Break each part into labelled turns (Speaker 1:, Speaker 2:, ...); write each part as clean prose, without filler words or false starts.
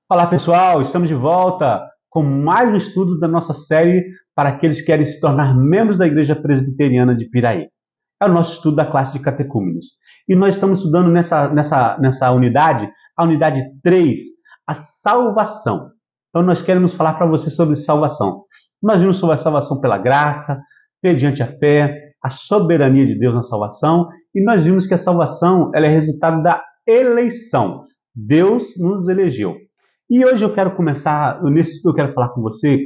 Speaker 1: Olá pessoal, estamos de volta com mais um estudo da nossa série para aqueles que querem se tornar membros da Igreja Presbiteriana de Piraí. É o nosso estudo da classe de catecúmenos. E nós estamos estudando nessa unidade, a unidade 3, a salvação. Então nós queremos falar para você sobre salvação. Nós vimos sobre a salvação pela graça, mediante a fé, a soberania de Deus na salvação, e nós vimos que a salvação ela é resultado da eleição. Deus nos elegeu. E hoje eu quero começar a falar com você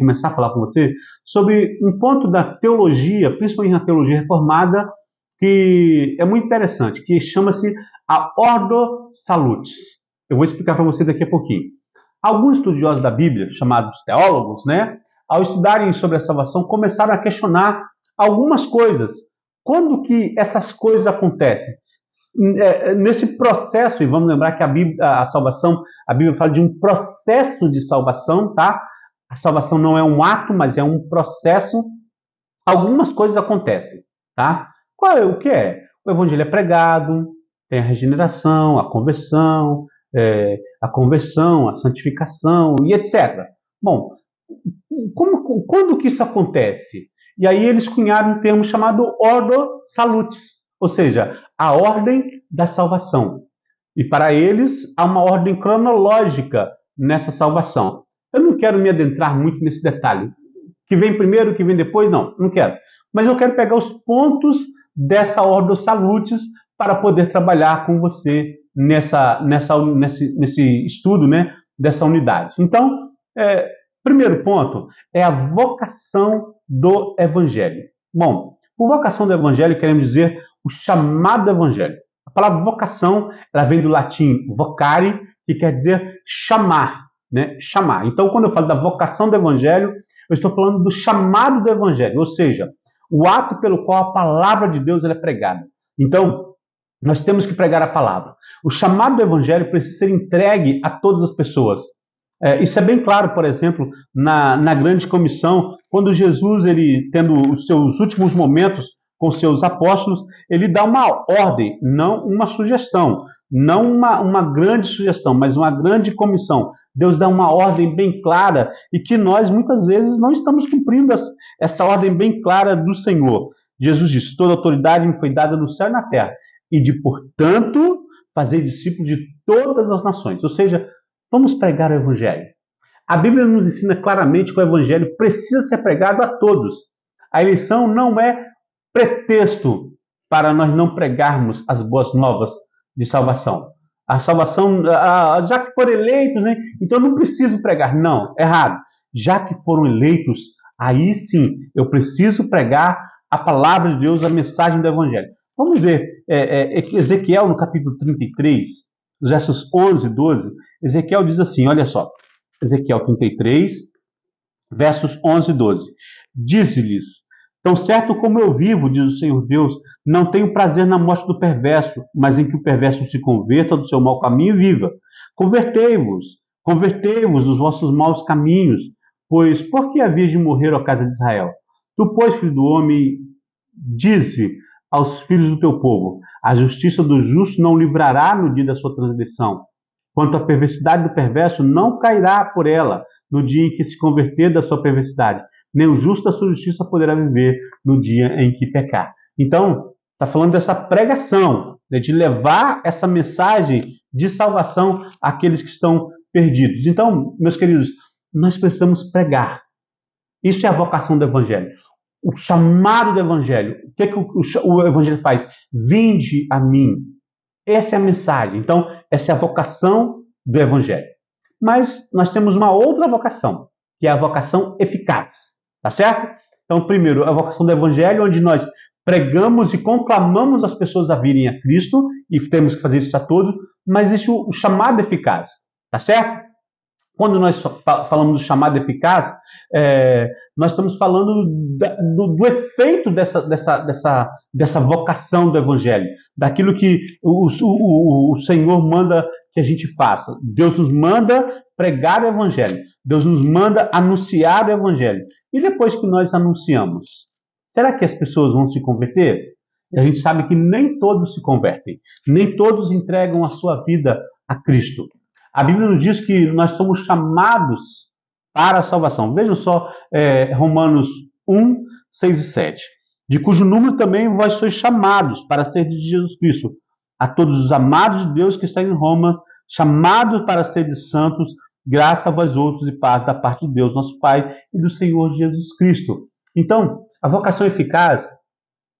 Speaker 1: sobre um ponto da teologia, principalmente na teologia reformada, que é muito interessante, que chama-se a Ordo Salutis. Eu vou explicar para você daqui a pouquinho. Alguns estudiosos da Bíblia, chamados teólogos, ao estudarem sobre a salvação, começaram a questionar algumas coisas. Quando que essas coisas acontecem? Nesse processo, e vamos lembrar que a salvação, a Bíblia fala de um processo de salvação, tá? A salvação não é um ato, mas é um processo. Algumas coisas acontecem, tá? O que é? O evangelho é pregado, tem a regeneração, a santificação e etc. Bom, quando que isso acontece? E aí eles cunharam um termo chamado Ordo Salutis, ou seja, a ordem da salvação. E para eles há uma ordem cronológica nessa salvação. Eu não quero me adentrar muito nesse detalhe. Que vem primeiro, que vem depois, não quero. Mas eu quero pegar os pontos dessa Ordo Salutis para poder trabalhar com você nesse estudo, dessa unidade. Então, primeiro ponto é a vocação do Evangelho. Bom, por vocação do Evangelho queremos dizer o chamado Evangelho. A palavra vocação, ela vem do latim vocare, que quer dizer chamar, chamar. Então, quando eu falo da vocação do Evangelho, eu estou falando do chamado do Evangelho, ou seja, o ato pelo qual a palavra de Deus é pregada. Então, nós temos que pregar a palavra. O chamado do Evangelho precisa ser entregue a todas as pessoas. Isso é bem claro, por exemplo, na grande comissão, quando Jesus, ele tendo os seus últimos momentos com seus apóstolos, ele dá uma ordem, não uma sugestão, não uma grande sugestão, mas uma grande comissão. Deus dá uma ordem bem clara e que nós, muitas vezes, não estamos cumprindo essa ordem bem clara do Senhor. Jesus disse, toda autoridade me foi dada no céu e na terra, e de, portanto, fazer discípulos de todas as nações. Ou seja, vamos pregar o Evangelho. A Bíblia nos ensina claramente que o Evangelho precisa ser pregado a todos. A eleição não é pretexto para nós não pregarmos as boas novas de salvação. A salvação, já que foram eleitos, então não preciso pregar. Não, errado. Já que foram eleitos, aí sim, eu preciso pregar a palavra de Deus, a mensagem do Evangelho. Vamos ver Ezequiel no capítulo 33, versos 11 e 12. Ezequiel diz assim, olha só, Ezequiel 33, versos 11 e 12. Diz-lhes, tão certo como eu vivo, diz o Senhor Deus, não tenho prazer na morte do perverso, mas em que o perverso se converta do seu mau caminho e viva. Convertei-vos dos vossos maus caminhos, pois por que havias de morrer, ó casa de Israel? Tu, pois, filho do homem, dize aos filhos do teu povo, a justiça do justo não livrará no dia da sua transgressão, quanto à perversidade do perverso, não cairá por ela no dia em que se converter da sua perversidade, nem o justo da sua justiça poderá viver no dia em que pecar. Então, está falando dessa pregação, de levar essa mensagem de salvação àqueles que estão perdidos. Então, meus queridos, nós precisamos pregar. Isso é a vocação do Evangelho. O chamado do Evangelho. O que o Evangelho faz? Vinde a mim. Essa é a mensagem. Então, essa é a vocação do Evangelho. Mas nós temos uma outra vocação, que é a vocação eficaz. Tá certo? Então, primeiro, a vocação do Evangelho, onde nós pregamos e conclamamos as pessoas a virem a Cristo, e temos que fazer isso a todos, mas existe o chamado eficaz. Tá certo? Quando nós falamos do chamado eficaz, nós estamos falando do efeito dessa vocação do Evangelho, daquilo que o Senhor manda que a gente faça. Deus nos manda pregar o Evangelho, Deus nos manda anunciar o Evangelho. E depois que nós anunciamos, será que as pessoas vão se converter? A gente sabe que nem todos se convertem, nem todos entregam a sua vida a Cristo. A Bíblia nos diz que nós somos chamados para a salvação. Vejam só Romanos 1, 6 e 7. De cujo número também vós sois chamados para ser de Jesus Cristo. A todos os amados de Deus que estão em Roma, chamados para ser de santos, graça a vós outros e paz da parte de Deus, nosso Pai, e do Senhor Jesus Cristo. Então, a vocação eficaz,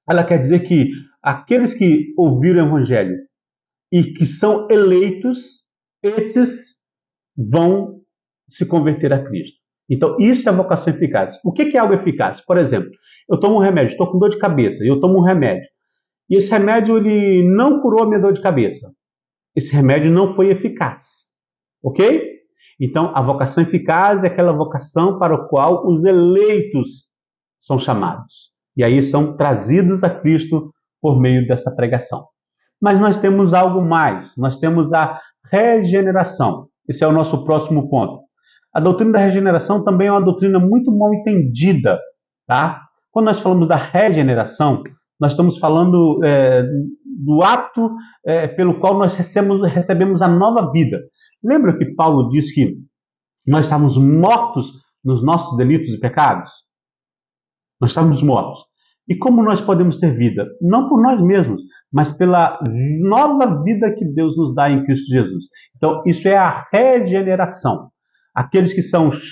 Speaker 1: ela quer dizer que aqueles que ouviram o Evangelho e que são eleitos, esses vão se converter a Cristo. Então, isso é a vocação eficaz. O que é algo eficaz? Por exemplo, eu tomo um remédio, estou com dor de cabeça, eu tomo um remédio. E esse remédio ele não curou a minha dor de cabeça. Esse remédio não foi eficaz. Ok? Então, a vocação eficaz é aquela vocação para a qual os eleitos são chamados. E aí são trazidos a Cristo por meio dessa pregação. Mas nós temos algo mais. Nós temos a regeneração. Esse é o nosso próximo ponto. A doutrina da regeneração também é uma doutrina muito mal entendida. Tá? Quando nós falamos da regeneração, nós estamos falando do ato pelo qual nós recebemos a nova vida. Lembra que Paulo diz que nós estávamos mortos nos nossos delitos e pecados? Nós estávamos mortos. E como nós podemos ter vida? Não por nós mesmos, mas pela nova vida que Deus nos dá em Cristo Jesus. Então, isso é a regeneração. Aqueles que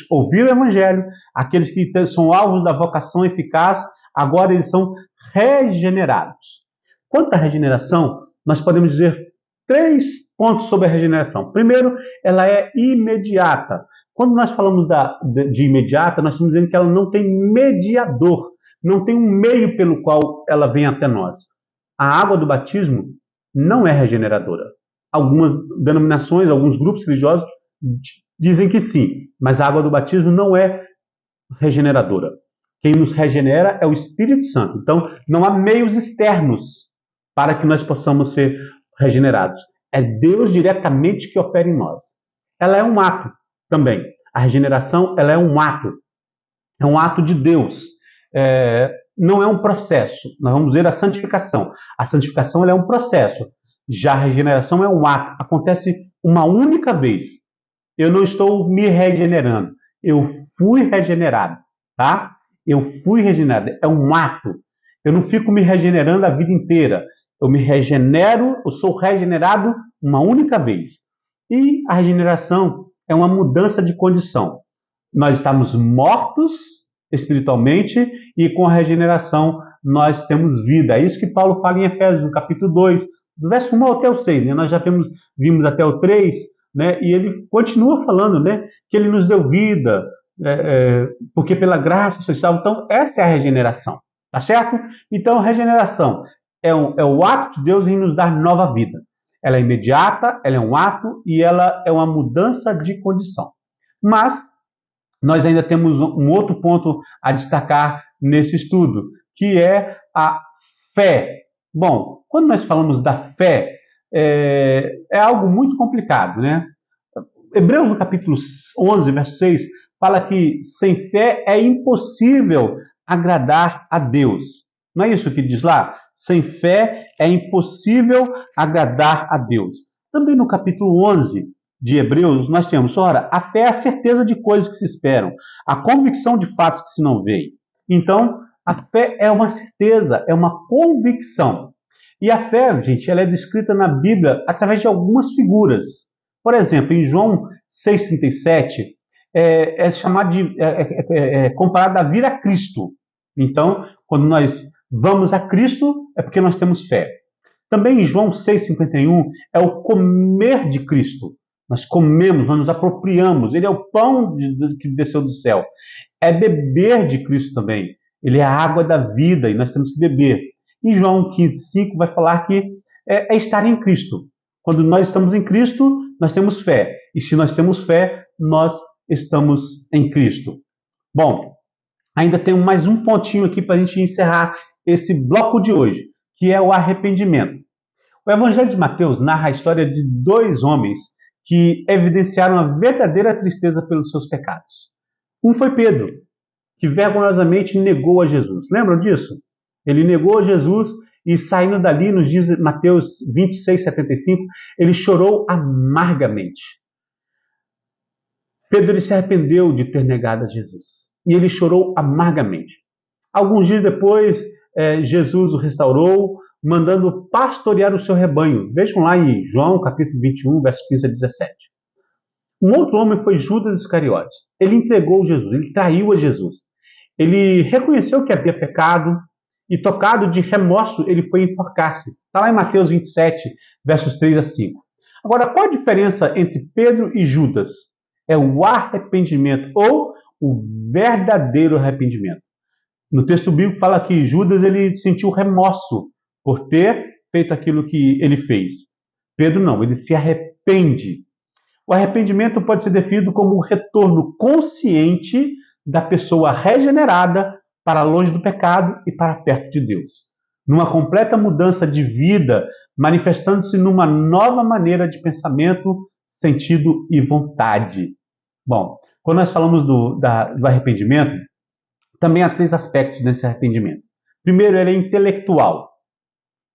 Speaker 1: ouviram o Evangelho, aqueles que são alvos da vocação eficaz, agora eles são regenerados. Quanto à regeneração, nós podemos dizer 3 pontos sobre a regeneração. Primeiro, ela é imediata. Quando nós falamos de imediata, nós estamos dizendo que ela não tem mediador, não tem um meio pelo qual ela vem até nós. A água do batismo não é regeneradora. Algumas denominações, alguns grupos religiosos dizem que sim, mas a água do batismo não é regeneradora. Quem nos regenera é o Espírito Santo. Então, não há meios externos para que nós possamos ser regenerados. É Deus diretamente que opera em nós. Ela é um ato também. A regeneração, ela é um ato. É um ato de Deus. Não é um processo. Nós vamos dizer a santificação. A santificação ela é um processo. Já a regeneração é um ato. Acontece uma única vez. Eu não estou me regenerando. Eu fui regenerado. Tá? Eu fui regenerado. É um ato. Eu não fico me regenerando a vida inteira. Eu me regenero, eu sou regenerado uma única vez. E a regeneração é uma mudança de condição. Nós estamos mortos espiritualmente e com a regeneração nós temos vida. É isso que Paulo fala em Efésios, no capítulo 2, do verso 1 até o 6. Né? Nós já vimos até o 3, né? E ele continua falando, né? Que ele nos deu vida, porque pela graça sois salvos. Então, essa é a regeneração. Tá certo? Então, regeneração é o ato de Deus em nos dar nova vida. Ela é imediata, ela é um ato e ela é uma mudança de condição. Mas nós ainda temos um outro ponto a destacar nesse estudo, que é a fé. Bom, quando nós falamos da fé, é algo muito complicado, né? Hebreus, no capítulo 11, verso 6, fala que sem fé é impossível agradar a Deus. Não é isso que diz lá? Sem fé é impossível agradar a Deus. Também no capítulo 11 de Hebreus, nós temos, ora, a fé é a certeza de coisas que se esperam, a convicção de fatos que se não veem. Então, a fé é uma certeza, é uma convicção. E a fé, gente, ela é descrita na Bíblia através de algumas figuras. Por exemplo, em João 6,37, é chamado comparado a vir a Cristo. Então, quando nós vamos a Cristo, é porque nós temos fé. Também em João 6,51, é o comer de Cristo. Nós comemos, nós nos apropriamos. Ele é o pão que desceu do céu. É beber de Cristo também. Ele é a água da vida e nós temos que beber. Em João 15,5 vai falar que é estar em Cristo. Quando nós estamos em Cristo, nós temos fé. E se nós temos fé, nós estamos em Cristo. Bom, ainda tem mais um pontinho aqui para a gente encerrar esse bloco de hoje, que é o arrependimento. O Evangelho de Mateus narra a história de 2 homens que evidenciaram a verdadeira tristeza pelos seus pecados. Um foi Pedro, que vergonhosamente negou a Jesus. Lembram disso? Ele negou a Jesus e saindo dali, nos diz Mateus 26, 75, ele chorou amargamente. Pedro ele se arrependeu de ter negado a Jesus e ele chorou amargamente. Alguns dias depois, Jesus o restaurou, mandando pastorear o seu rebanho. Vejam lá em João, capítulo 21, versos 15 a 17. Um outro homem foi Judas Iscariotes. Ele entregou Jesus, ele traiu a Jesus. Ele reconheceu que havia pecado e, tocado de remorso, ele foi enforcar-se. Está lá em Mateus 27, versos 3 a 5. Agora, qual a diferença entre Pedro e Judas? É o arrependimento ou o verdadeiro arrependimento. No texto bíblico fala que Judas ele sentiu remorso por ter feito aquilo que ele fez. Pedro não, ele se arrepende. O arrependimento pode ser definido como o retorno consciente da pessoa regenerada para longe do pecado e para perto de Deus. Numa completa mudança de vida, manifestando-se numa nova maneira de pensamento, sentido e vontade. Bom, quando nós falamos do arrependimento, também há 3 aspectos nesse arrependimento. Primeiro, ele é intelectual.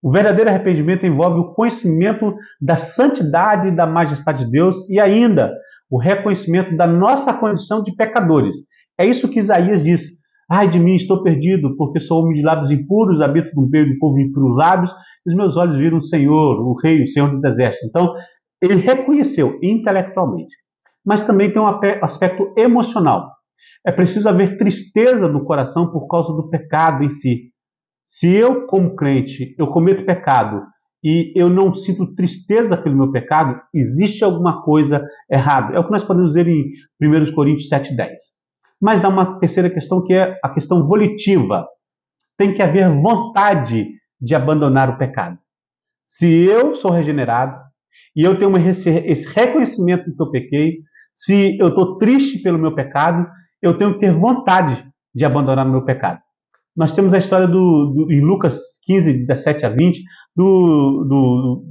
Speaker 1: O verdadeiro arrependimento envolve o conhecimento da santidade e da majestade de Deus e ainda o reconhecimento da nossa condição de pecadores. É isso que Isaías diz. Ai de mim, estou perdido, porque sou homem de lábios impuros, habito no meio do povo de impuros lábios, e os meus olhos viram o Senhor, o Rei, o Senhor dos Exércitos. Então, ele reconheceu intelectualmente. Mas também tem um aspecto emocional. É preciso haver tristeza no coração por causa do pecado em si. Se eu, como crente, eu cometo pecado e eu não sinto tristeza pelo meu pecado, existe alguma coisa errada. É o que nós podemos ver em 1 Coríntios 7,10. Mas há uma terceira questão que é a questão volitiva. Tem que haver vontade de abandonar o pecado. Se eu sou regenerado e eu tenho esse reconhecimento do que eu pequei, se eu estou triste pelo meu pecado, eu tenho que ter vontade de abandonar o meu pecado. Nós temos a história em Lucas 15, 17 a 20, do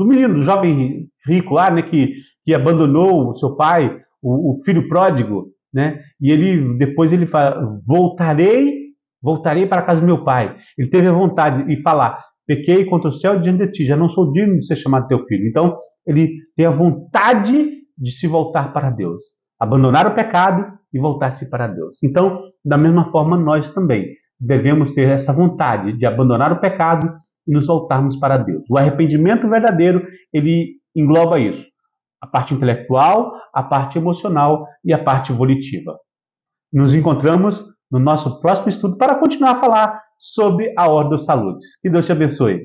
Speaker 1: menino, do jovem rico lá, né, que abandonou o seu pai, o filho pródigo, né, e depois ele fala, voltarei para a casa do meu pai. Ele teve a vontade de falar, pequei contra o céu diante de ti, já não sou digno de ser chamado teu filho. Então, ele tem a vontade de se voltar para Deus, abandonar o pecado e voltar-se para Deus. Então, da mesma forma, nós também devemos ter essa vontade de abandonar o pecado e nos voltarmos para Deus. O arrependimento verdadeiro, ele engloba isso. A parte intelectual, a parte emocional e a parte volitiva. Nos encontramos no nosso próximo estudo para continuar a falar sobre a ordem dos saludes. Que Deus te abençoe.